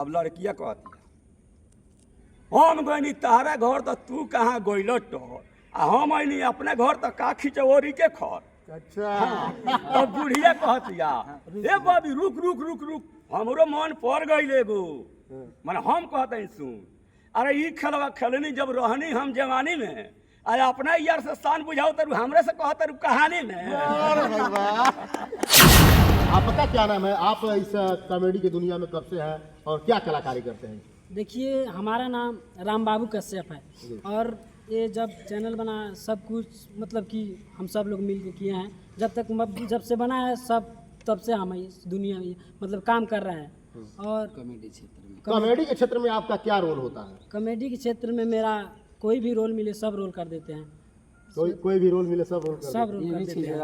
अब लड़किया कहती हम गईनी तहरा घर तो तू कहाँ गइल तो आ हम अनी अपने घर तो का खिचवोरी के खर। अच्छा तो बुढ़िया कहतिया ए बाबी रुक रुक रुक रुक हमरो मन पड़ गइल एगो माने हम कहते सुन अरे ई खेलवा खेलनी जब रहनी हम जवानी में आज अपना यार से शान बुझाओ तरु हमरे से कहते रु कहानी में। आपका क्या नाम है? आप इस कॉमेडी की दुनिया में कब से हैं और क्या कलाकारी करते हैं? देखिए हमारा नाम राम बाबू कश्यप है और ये जब चैनल बना सब कुछ मतलब कि हम सब लोग मिल के किए हैं। जब से बना है सब तब से हम इस दुनिया में मतलब काम कर रहे हैं। और कॉमेडी के क्षेत्र में आपका क्या रोल होता है? कॉमेडी के क्षेत्र में मेरा कोई भी रोल मिले सब रोल कर देते हैं। कोई भी रोल मिले सब रोल कर देते हैं।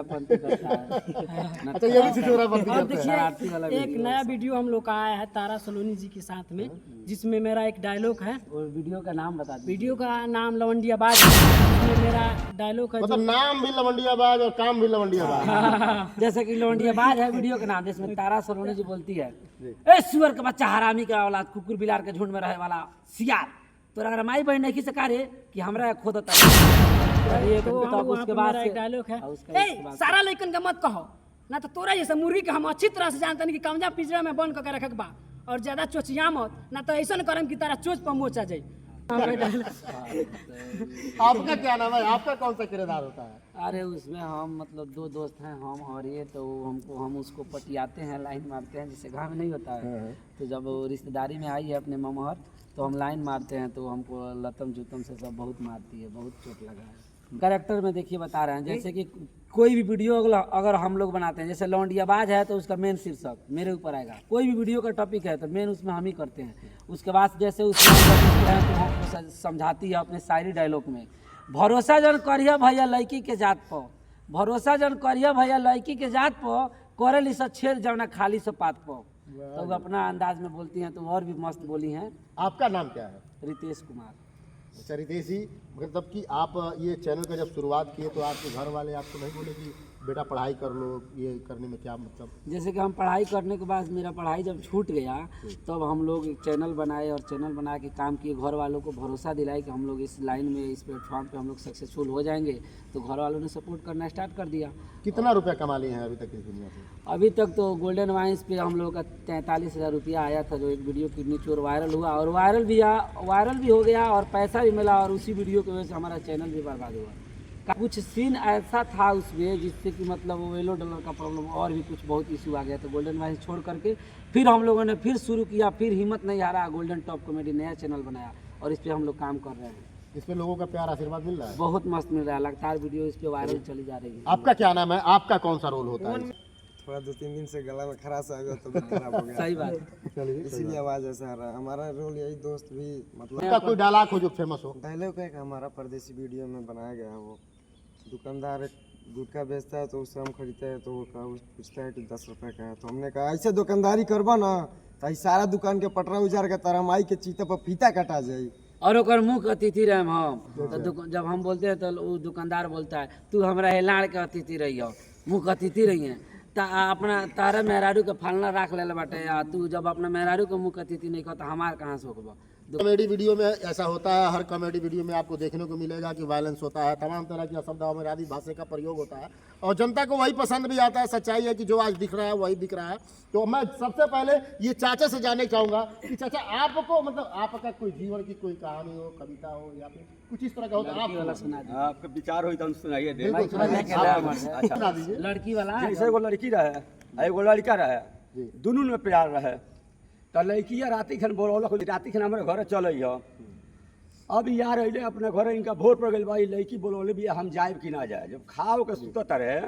अच्छा ये भी छिछोरापंती और करते हैं। देखिए एक नया वीडियो हम लोग का आया है तारा सलोनी जी के साथ में जिसमें मेरा एक डायलॉग है। और वीडियो का नाम बता दीजिए। वीडियो का नाम लवंडियाबाज जिसमें मेरा डायलॉग है मतलब नाम भी लवंडियाबाज और काम भी लवंडियाबाज। जैसे कि लवंडियाबाज है वीडियो का नाम जिसमें तारा सलोनी जी बोलती है ए सुअर का बच्चा हरामी का औलाद कुकुर बिलार के झुंड में रहे वाला सियार तोरा अगर माई बहन नहीं सका रे कि हमरा खुद ये तो उसके बाद एक डायलॉग है ए सारा लइकन का मत कहो ना तो तोरा जैसे मुर्गी के हम अच्छी तरह से जानते हैं कि कमजा पिंजरा में बंद करके रखे बा और ज्यादा चोचिया मत ना तो ऐसा करम कि तारा चोच पर मोचा जाए। आपका क्या नाम है? आपका कौन सा किरदार होता है? अरे उसमें हम मतलब दो दोस्त हैं हम और ये तो हम उसको पटियाते हैं लाइन मारते हैं जिससे घाव नहीं होता है। तो जब वो रिश्तेदारी में आई है अपने ममहर तो हम लाइन मारते हैं तो हमको लतम जुतम से सब बहुत मारती है, बहुत चोट लगा है। कैरेक्टर में देखिए बता रहे हैं जैसे कि कोई भी वीडियो अगर हम लोग बनाते हैं जैसे लौंडियाबाज है तो उसका मेन शीर्षक मेरे ऊपर आएगा। कोई भी वीडियो का टॉपिक है तो मेन उसमें हम ही करते हैं। उसके बाद जैसे उसमें तो हमको समझाती है अपने शायरी डायलॉग में भरोसा जन करिए भैया लड़की के जात पर भरोसा जन करिए भैया लड़की के जात पर करे सब छेड़ जाना खाली से पात पर। तो वो अपना अंदाज में बोलती हैं तो और भी मस्त बोली हैं। आपका नाम क्या है? रितेश कुमार। अच्छा रितेश जी, मतलब कि आप ये चैनल का जब शुरुआत किए तो आपके घर वाले आपको नहीं बोले कि बेटा पढ़ाई कर लो? ये करने में क्या मतलब? जैसे कि हम पढ़ाई करने के बाद मेरा पढ़ाई जब छूट गया तब हम लोग एक चैनल बनाए और चैनल बना के काम किए। घर वालों को भरोसा दिलाए कि हम लोग इस लाइन में इस प्लेटफॉर्म पे हम लोग सक्सेसफुल हो जाएंगे। तो घर वालों ने सपोर्ट करना स्टार्ट कर दिया। कितना रुपया कमा लिए हैं अभी तक इस दुनिया से? अभी तक तो गोल्डन वाइन्स पे हम लोग का 43,000 रुपया आया था जो एक वीडियो किडनी चोर वायरल हुआ और वायरल भी हो गया और पैसा भी मिला और उसी वीडियो की वजह से हमारा चैनल भी बर्बाद हुआ। कुछ सीन ऐसा था उसमें जिससे कि मतलब वो येलो डॉलर का प्रॉब्लम और भी कुछ बहुत इशू आ गया। तो गोल्डन वाइन्स छोड़ करके फिर हम लोगों ने फिर शुरू किया। फिर हिम्मत नहीं आ रहा, गोल्डन टॉप कॉमेडी नया चैनल बनाया और इस पर हम लोग काम कर रहे हैं। इसमें लोगों का प्यार आशीर्वाद मिल रहा है? बहुत मस्त मिल रहा है, लगातार वीडियो इस पे वायरल चली जा रही है। आपका क्या नाम है? आपका कौन सा रोल होता है? थोड़ा 2-3 दिन से गला में खराश आ गया तो खराब हो गया। सही बात, इसीलिए आवाज ऐसा आ रहा है। हमारा रोल यही दोस्त भी मतलब आपका कोई डायलॉग हो जो फेमस हो? पहले का एक हमारा परदेसी वीडियो में बनाया गया है। वो दुकानदार गुटखा बेचता है तो उससे हम खरीदते हैं तो वो पूछता है कि 10 रुपए का है। तो हमने कहा ऐसे दुकानदारी करबा ना तो सारा दुकान के पटरा उजार के तारा माई के चीता पर फीता कटा जाये और ओकर मुँह के अतिथि रहे हम। तो जब हम बोलते हैं तो वो दुकानदार बोलता है तू हमारा लाड़ के अतिथि रही हो, मुँह के अतिथि रही है अपना तारा मेहरारू के फालना रख ले बाटे। तू जब अपना मेहरारू के मुँह के अतिथि नहीं कहता हमार कहाँ से होगा। कॉमेडी वीडियो में ऐसा होता है, हर कॉमेडी वीडियो में आपको देखने को मिलेगा कि वायलेंस होता है, तमाम तरह की अशब्द और आदि भाषा का प्रयोग होता है और जनता को वही पसंद भी आता है। सच्चाई है कि जो आज दिख रहा है वही दिख रहा है। तो मैं सबसे पहले ये चाचा से जानना चाहूँगा कि चाचा आपको मतलब आपका कोई जीवन की कोई कहानी हो, कविता हो या फिर कुछ इस तरह का हो तो आप आपका विचार हो तो सुनाइए दे। लड़की वाला जैसे एगो लड़की रहे एगो लड़का रहे, दोनों में प्यार रहे। तो लड़किया राति खन बोलौलक राति खन हमारे घर चल। अब यार अले अपने घर इनका भोर पड़ गई भाई लड़की बोलौले भी हम जाए कि ना जाए। जब खाओ के सुतत रहे,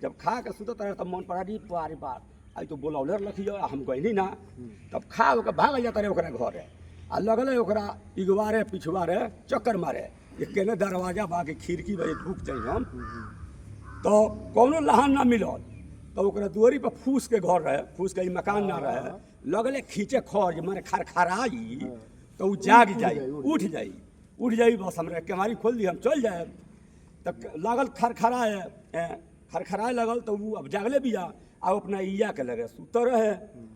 जब खा के सुतत रहे तब मन पड़ा दी पारी बात आई तो बोलौले रखियो हम गई ना। तब खाओ के भाग जाता रहे ओकरा घर आ लगल ओकरा इगवारे पिछवारे चक्कर मारे ये केने दरवाजा बाके खिड़की बजे ढूक जाए हम तो कौनो लहान ना मिलल। तो ओकरा दुआरी पर फूस के घर रहे, फूस के मकान ना रहे, लगले खींचे खर मारे खरखराई तो उ जाग जाई उठ जाई बस हमरा केवारी खोल दी हम चल जाए। तब लागल खरखराए लगल तो वो अब जागले भी जा आ अपना ईया के लगे सुत रहे।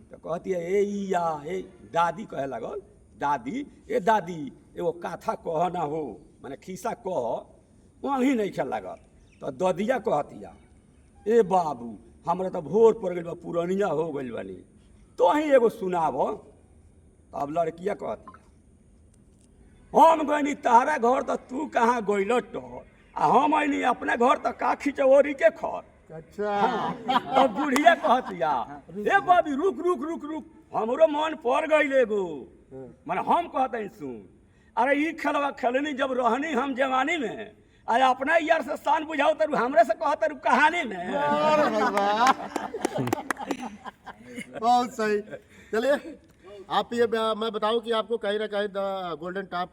तो कहती है ए ईया ए दादी कहे लगल, दादी ए दादी एगो कथा कह ना हो, माने खिस्सा कह, वहीं नहीं खेल लागल। तो ददिया कहतिया ए बाबू हमरा तो भोर पड़ गई बा, पुरनिया हो गई बानी, तो ही एगो सुनाब। अब लड़किया कहतिया हम गईनी तारा घर तो तू कहाँ गइल तो, आ हम अनी अपने घर तो का खिचवरी के खर। अच्छा तो बुढ़िया कहतिया ए बाबी रुक रुक रुक रुक, हमरो मन पड़ गई एगो, माने हम कहते सुन, अरे ई खेलवा खेलनी जब रहनी हम जवानी में, आज अपना यार से शान बुझाओ तरु हमरे से कहते रु कहानी में। बहुत सही। चलिए आप ये मैं बताऊं कि आपको कहीं ना कहीं द गोल्डन टॉप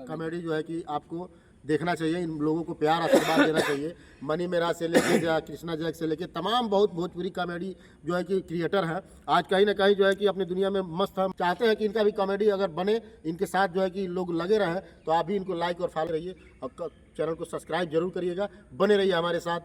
कॉमेडी जो है कि आपको देखना चाहिए, इन लोगों को प्यार आशीर्वाद देना चाहिए। मनी मेरा से लेके कृष्णा जैक से लेके तमाम बहुत भोजपुरी कॉमेडी जो है कि क्रिएटर हैं, आज कहीं ना कहीं जो है कि अपनी दुनिया में मस्त। हम चाहते हैं कि इनका भी कॉमेडी अगर बने, इनके साथ जो है कि लोग लगे रहें, तो आप भी इनको लाइक और फॉलो रहिए और चैनल को सब्सक्राइब जरूर करिएगा। बने रहिए हमारे साथ।